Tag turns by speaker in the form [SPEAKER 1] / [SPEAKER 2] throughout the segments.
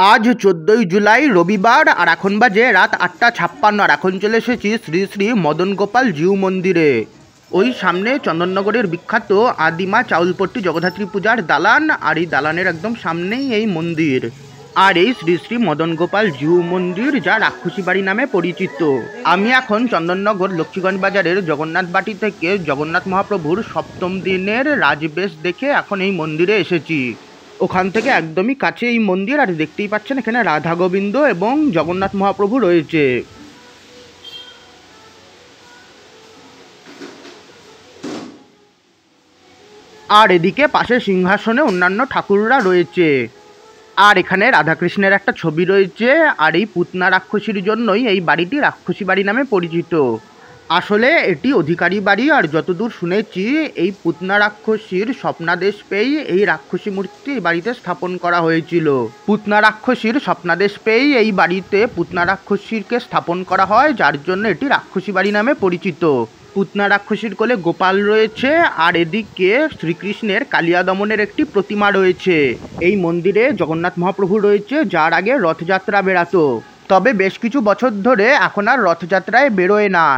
[SPEAKER 1] আজ 14ই জুলাই রবিবার আর এখন বাজে রাত 8:56 আর এখন চলে এসেছি শ্রী শ্রী মদন গোপাল জিউ মন্দিরে। ওই সামনে চন্দননগরের বিখ্যাত আদিমা চাউলপট্টি জগদ্ধাত্রী পূজার দালান, আর এই দালানের একদম সামনেই এই মন্দির। আর এই শ্রী শ্রী মদন গোপাল জিউ মন্দির, যা রাক্ষসী বাড়ি নামে পরিচিত। আমি এখন চন্দননগর লক্ষ্মীগঞ্জ বাজারের জগন্নাথ বাটি থেকে জগন্নাথ মহাপ্রভুর সপ্তম দিনের রাজবেশ দেখে এখন এই মন্দিরে এসেছি। ওখান থেকে একদমই কাছে এই মন্দির, আর দেখতেই পাচ্ছেন এখানে রাধা গোবিন্দ এবং জগন্নাথ মহাপ্রভু রয়েছে। আর এদিকে পাশে সিংহাসনে অন্যান্য ঠাকুররা রয়েছে। আর এখানে রাধাকৃষ্ণের একটা ছবি রয়েছে। আর এই পুতনা রাক্ষসীর জন্যই এই বাড়িটি রাক্ষসী বাড়ি নামে পরিচিত। আসলে এটি অধিকারী বাড়ি, আর যতদূর শুনেছি এই পুতনা রাক্ষসীর স্বপ্নাদেশ পেয়ে এই রাক্ষসী মূর্তি এই বাড়িতে স্থাপন করা হয়েছিল। পুতনা রাক্ষসীর স্বপ্নাদেশ পেয়ে এই বাড়িতে পুতনা রাক্ষসীকে স্থাপন করা হয়, যার জন্য এটি রাক্ষসী বাড়ি নামে পরিচিত। পুতনা রাক্ষসীর কোলে গোপাল রয়েছে, আর এদিকে শ্রীকৃষ্ণের কালিয়া দমনের একটি প্রতিমা রয়েছে। এই মন্দিরে জগন্নাথ মহাপ্রভু রয়েছে, যার আগে রথযাত্রা বেরাতো, তবে বেশ কিছু বছর ধরে এখন আর রথযাত্রায় বেরোয় না।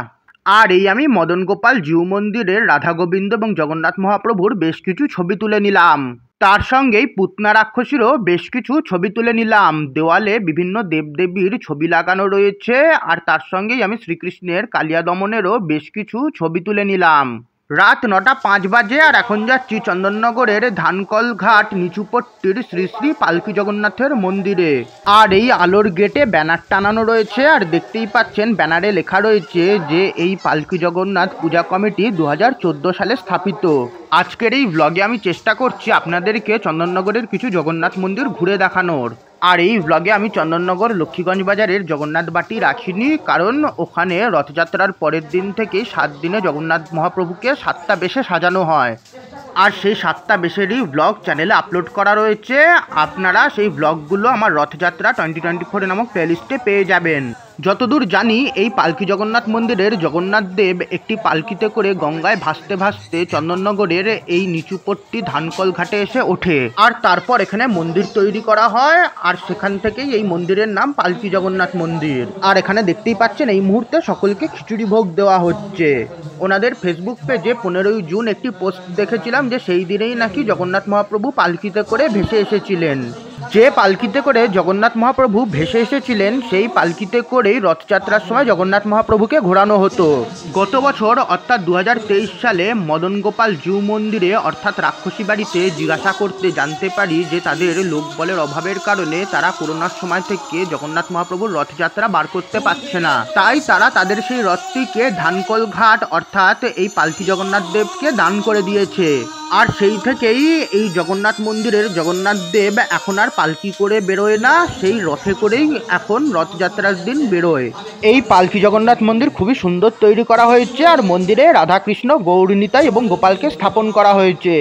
[SPEAKER 1] আর এই আমি মদন গোপাল জিউ মন্দিরের রাধা গোবিন্দ এবং জগন্নাথ মহাপ্রভুর বেশ কিছু ছবি তুলে নিলাম। তার সঙ্গেই পুতনা রাক্ষসীরও বেশ কিছু ছবি তুলে নিলাম। দেওয়ালে বিভিন্ন দেবদেবীর ছবি লাগানো রয়েছে, আর তার সঙ্গেই আমি শ্রীকৃষ্ণের কালিয়া দমনেরও বেশ কিছু ছবি তুলে নিলাম। রাত 9:05 বাজে, আর এখন যাচ্ছি চন্দননগরের ধানকল ঘাট নিচুপট্টির শ্রী শ্রী পালকি জগন্নাথের মন্দিরে। আর এই আলোর গেটে ব্যানার টানানো রয়েছে, আর দেখতেই পাচ্ছেন ব্যানারে লেখা রয়েছে যে এই পালকি জগন্নাথ পূজা কমিটি 2014 সালে স্থাপিত। আজকের এই ব্লগে আমি চেষ্টা করছি আপনাদেরকে চন্দননগরের কিছু জগন্নাথ মন্দির ঘুরে দেখানোর। আর এই ব্লগে আমি চন্দননগর লক্ষ্মীগঞ্জ বাজারের জগন্নাথ বাটি রাখিনি, কারণ ওখানে রথযাত্রার পরের দিন থেকে 7 দিনে জগন্নাথ মহাপ্রভুকে 7টা বেশে সাজানো হয়। আর সেই 7টা বেশেরই ব্লগ চ্যানেলে আপলোড করা রয়েছে। আপনারা সেই ব্লগগুলো আমার রথযাত্রা 2024 নামক প্লেলিস্টে পেয়ে যাবেন। যতদূর জানি এই পালকি জগন্নাথ মন্দিরের জগন্নাথ দেব একটি পালকিতে করে গঙ্গায় ভাসতে ভাসতে চন্দননগরের এই নিচুপট্টি ধানকল ঘাটে এসে ওঠে, আর তারপর এখানে মন্দির তৈরি করা হয়, আর সেখান থেকেই এই মন্দিরের নাম পালকি জগন্নাথ মন্দির। আর এখানে দেখতেই পাচ্ছেন এই মুহূর্তে সকলকে খিচুড়ি ভোগ দেওয়া হচ্ছে। ওনাদের ফেসবুক পেজে 15ই জুন একটি পোস্ট দেখেছিলাম যে সেই দিনেই নাকি জগন্নাথ মহাপ্রভু পালকিতে করে ভেসে এসেছিলেন। যে পালকিতে করে জগন্নাথ মহাপ্রভু ভেসে এসেছিলেন সেই পালকিতে করেই রথযাত্রার সময় জগন্নাথ মহাপ্রভুকে ঘোরানো হতো। গত বছর অর্থাৎ 2023 সালে মদন গোপাল জিউ মন্দিরে অর্থাৎ রাক্ষসী বাড়িতে জিজ্ঞাসা করতে জানতে পারি যে তাদের লোকবলের অভাবের কারণে তারা করোনার সময় থেকে জগন্নাথ মহাপ্রভুর রথযাত্রা বার করতে পারছে না, তাই তারা তাদের সেই রথটিকে ধানকল ঘাট অর্থাৎ এই পালকি জগন্নাথ দেবকে দান করে দিয়েছে। আর সেই থেকেই এই জগন্নাথ মন্দিরের জগন্নাথ দেব এখন আর পালকি করে বেরোয় না, সেই রথে করেই এখন রথযাত্রার দিন বেরোয়। এই পালকি জগন্নাথ মন্দির খুবই সুন্দর তৈরি করা হয়েছে, আর মন্দিরে রাধাকৃষ্ণ, গৌরনিতাই এবং গোপালকে স্থাপন করা হয়েছে।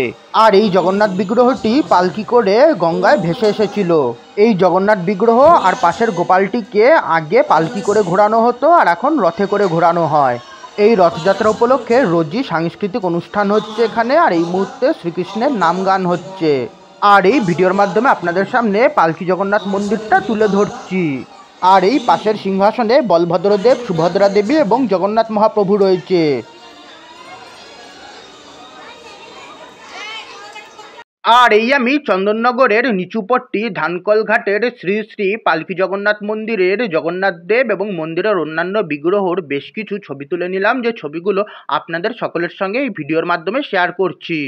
[SPEAKER 1] আর এই জগন্নাথ বিগ্রহটি পালকি করে গঙ্গায় ভেসে এসেছিল। এই জগন্নাথ বিগ্রহ আর পাশের গোপালটিকে আগে পালকি করে ঘোরানো হতো, আর এখন রথে করে ঘোরানো হয়। এই রথযাত্রা উপলক্ষে রোজই সাংস্কৃতিক অনুষ্ঠান হচ্ছে এখানে, আর এই মুহূর্তে শ্রীকৃষ্ণের নাম গান হচ্ছে। আর এই ভিডিওর মাধ্যমে আপনাদের সামনে পালকি জগন্নাথ মন্দিরটা তুলে ধরছি। আর এই পাশের সিংহাসনে বলভদ্রদেব, সুভদ্রা দেবী এবং জগন্নাথ মহাপ্রভু রয়েছে। আর এই আমি চন্দননগরের নিচুপট্টি ধানকল ঘাটের শ্রী শ্রী পালকি জগন্নাথ মন্দিরের জগন্নাথ দেব এবং মন্দিরের অন্যান্য বিগ্রহর বেশ কিছু ছবি তুলে নিলাম, যে ছবিগুলো আপনাদের সকলের সঙ্গে এই ভিডিওর মাধ্যমে শেয়ার করছি।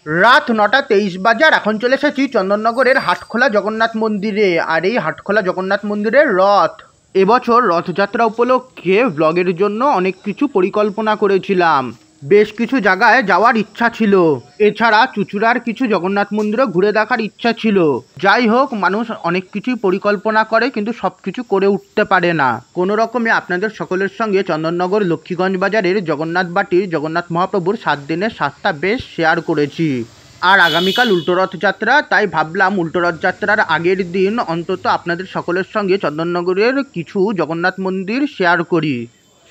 [SPEAKER 1] রাত 9:23 বাজে, আর এখন চলে এসেছি চন্দননগরের হাটখোলা জগন্নাথ মন্দিরে। আর এই হাটখোলা জগন্নাথ মন্দিরের রথ এবছর রথযাত্রা উপলক্ষে ব্লগের জন্য অনেক কিছু পরিকল্পনা করেছিলাম। বেশ কিছু জায়গায় যাওয়ার ইচ্ছা ছিল। এছাড়া চুঁচুড়ার কিছু জগন্নাথ মন্দিরও ঘুরে দেখার ইচ্ছা ছিল। যাই হোক, মানুষ অনেক কিছুই পরিকল্পনা করে কিন্তু সব কিছু করে উঠতে পারে না। কোনো রকমে আপনাদের সকলের সঙ্গে চন্দননগর লক্ষ্মীগঞ্জ বাজারের জগন্নাথ বাটির জগন্নাথ মহাপ্রভুর 7 দিনের 7টা বেশ শেয়ার করেছি। আর আগামীকাল উল্টো রথযাত্রা, তাই ভাবলাম উল্টো রথযাত্রার আগের দিন অন্তত আপনাদের সকলের সঙ্গে চন্দননগরের কিছু জগন্নাথ মন্দির শেয়ার করি।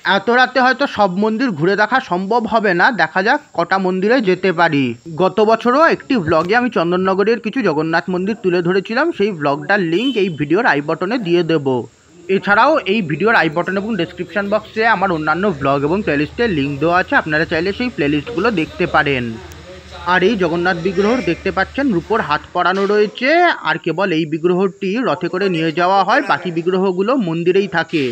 [SPEAKER 1] এত রাতে হয়তো সব মন্দির ঘুরে দেখা সম্ভব হবে না, দেখা যাক কটা মন্দিরে যেতে পারি। গত বছরও একটি ভ্লগে আমি চন্দননগরের কিছু জগন্নাথ মন্দির তুলে ধরেছিলাম, সেই ভ্লগটার লিঙ্ক এই ভিডিওর আই বটনে দিয়ে দেব। এছাড়াও এই ভিডিওর আই বটন এবং ডেসক্রিপশন বক্সে আমার অন্যান্য ভ্লগ এবং প্লেলিস্টের লিঙ্ক দেওয়া আছে, আপনারা চাইলে সেই প্লেলিস্টগুলো দেখতে পারেন। আর এই জগন্নাথ বিগ্রহ দেখতে পাচ্ছেন রূপোর হাত পরানো রয়েছে, আর কেবল এই বিগ্রহটি রথে করে নিয়ে যাওয়া হয়, বাকি বিগ্রহগুলো মন্দিরেই থাকে।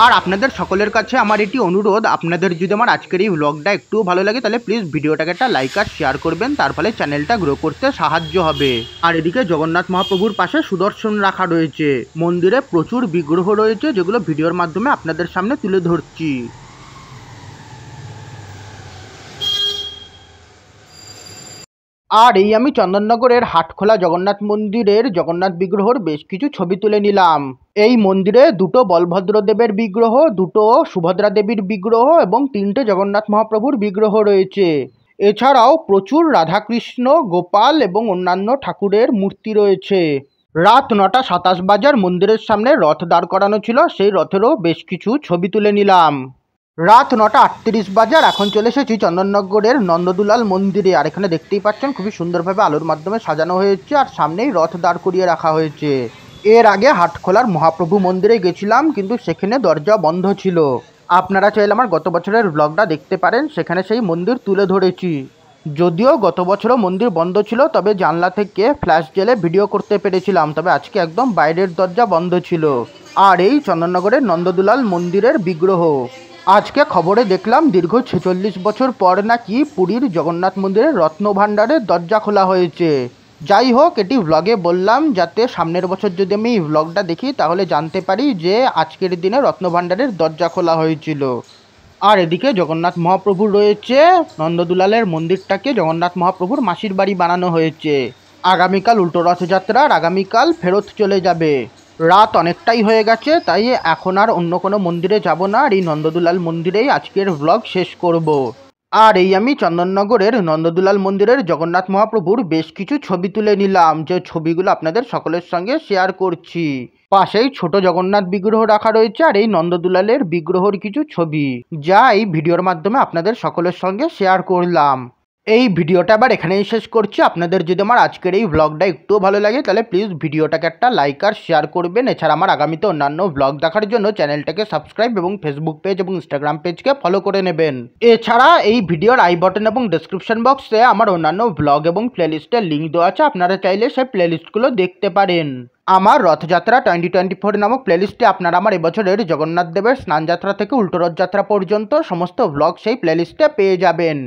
[SPEAKER 1] আর আপনাদের সকলের কাছে আমার এটি অনুরোধ, আপনাদের যদি আমার আজকের এই ভ্লগটা একটু ভালো লাগে তাহলে প্লিজ ভিডিওটাকে একটা লাইক আর শেয়ার করবেন, তার ফলে চ্যানেলটা গ্রো করতে সাহায্য হবে। আর এদিকে জগন্নাথ মহাপ্রভুর পাশে সুদর্শন রাখা রয়েছে। মন্দিরে প্রচুর বিগ্রহ রয়েছে যেগুলো ভিডিওর মাধ্যমে আপনাদের সামনে তুলে ধরছি। আর এই আমি চন্দননগরের হাটখোলা জগন্নাথ মন্দিরের জগন্নাথ বিগ্রহর বেশ কিছু ছবি তুলে নিলাম। এই মন্দিরে দুটো বলভদ্র দেবের বিগ্রহ, দুটো সুভদ্রা দেবীর বিগ্রহ এবং 3টে জগন্নাথ মহাপ্রভুর বিগ্রহ রয়েছে। এছাড়াও প্রচুর রাধাকৃষ্ণ, গোপাল এবং অন্যান্য ঠাকুরের মূর্তি রয়েছে। রাত 9টা 27 বাজার মন্দিরের সামনে রথ দাঁড় করানো ছিল, সেই রথেরও বেশ কিছু ছবি তুলে নিলাম। রাত 9টা 38 বাজার এখন চলে এসেছি চন্দননগরের নন্দদুলাল মন্দিরে। আর এখানে দেখতেই পাচ্ছেন খুবই সুন্দরভাবে আলোর মাধ্যমে সাজানো হয়েছে, আর সামনেই রথ দাঁড় করিয়ে রাখা হয়েছে। এর আগে হাটখোলার মহাপ্রভু মন্দিরে গেছিলাম, কিন্তু সেখানে দরজা বন্ধ ছিল। আপনারা চাইলে আমার গত বছরের ব্লগটা দেখতে পারেন, সেখানে সেই মন্দির তুলে ধরেছি। যদিও গত বছরও মন্দির বন্ধ ছিল, তবে জানলা থেকে ফ্ল্যাশ জেলে ভিডিও করতে পেরেছিলাম, তবে আজকে একদম বাইরের দরজা বন্ধ ছিল। আর এই চন্দননগরের নন্দদুলাল মন্দিরের বিগ্রহ। আজকে খবরে দেখলাম দীর্ঘ 46 বছর পর নাকি পুরীর জগন্নাথ মন্দিরের রত্নভাণ্ডারের দরজা খোলা হয়েছে। যাই হোক, এটি ভ্লগে বললাম যাতে সামনের বছর যদি আমি এই ভ্লগটা দেখি তাহলে জানতে পারি যে আজকের দিনে রত্নভাণ্ডারের দরজা খোলা হয়েছিল। আর এদিকে জগন্নাথ মহাপ্রভুর রয়েছে নন্দদুলালের মন্দিরটাকে জগন্নাথ মহাপ্রভুর মাসির বাড়ি বানানো হয়েছে। আগামীকাল উল্টো রথযাত্রার আগামীকাল ফেরত চলে যাবে। রাত অনেকটাই হয়ে গেছে, তাই এখন আর অন্য কোনো মন্দিরে যাব না, আর এই নন্দদুলাল মন্দিরেই আজকের ভ্লগ শেষ করব। আর এই আমি চন্দননগরের নন্দদুলাল মন্দিরের জগন্নাথ মহাপ্রভুর বেশ কিছু ছবি তুলে নিলাম, যে ছবিগুলো আপনাদের সকলের সঙ্গে শেয়ার করছি। পাশেই ছোট জগন্নাথ বিগ্রহ রাখা রয়েছে, আর এই নন্দদুলালের বিগ্রহর কিছু ছবি, যা এই ভিডিওর মাধ্যমে আপনাদের সকলের সঙ্গে শেয়ার করলাম। এই ভিডিওটা আবার এখানেই শেষ করছি। আপনাদের যদি আমার আজকের এই ভ্লগটা একটু ভালো লাগে তাহলে প্লিজ ভিডিওটাকে একটা লাইক আর শেয়ার করবেন। এছাড়া আমার আগামীতে অন্যান্য ভ্লগ দেখার জন্য চ্যানেলটাকে সাবস্ক্রাইব এবং ফেসবুক পেজ এবং ইনস্টাগ্রাম পেজকে ফলো করে নেবেন। এছাড়া এই ভিডিওর আই বটন এবং ডেসক্রিপশন বক্সে আমার অন্যান্য ভ্লগ এবং প্লেলিস্টের লিঙ্ক দেওয়া আছে, আপনারা চাইলে সেই প্লেলিস্টগুলো দেখতে পারেন। আমার রথযাত্রা 2024 নামক প্লেলিস্টে আপনারা আমার এবছরের জগন্নাথ দেবের স্নানযাত্রা থেকে উল্টো রথযাত্রা পর্যন্ত সমস্ত ভ্লগ সেই প্লেলিস্টে পেয়ে যাবেন।